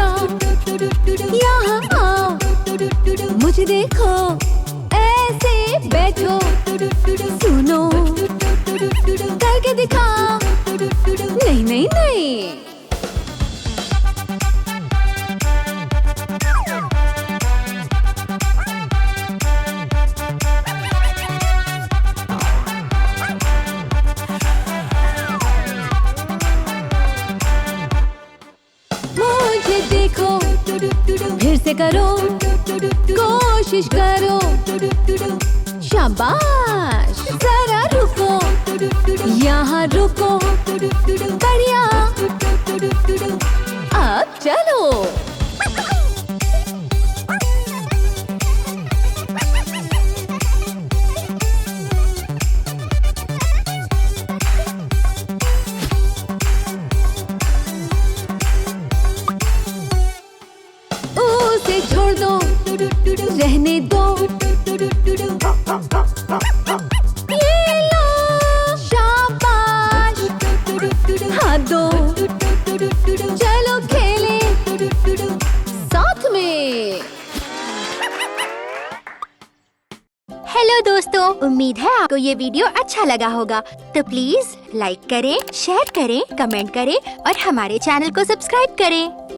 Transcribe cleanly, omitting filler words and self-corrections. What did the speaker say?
जाओ, यहाँ आओ, मुझे देखो, ऐसे बैठो, सुनो, करके दिखाओ, नहीं नहीं नहीं। मुझे देखो, फिर से करो, कोशिश करो, शाबाश, जरा रुको, यहाँ रुको, बढ़िया, अब चलो। उसे छोड़ दो, रहने दो, ये लो, शाबाश, हाथ दो, चलो खेले साथ में। हेलो दोस्तों, उम्मीद है आपको ये वीडियो अच्छा लगा होगा। तो प्लीज लाइक करें, शेयर करें, कमेंट करें और हमारे चैनल को सब्सक्राइब करें।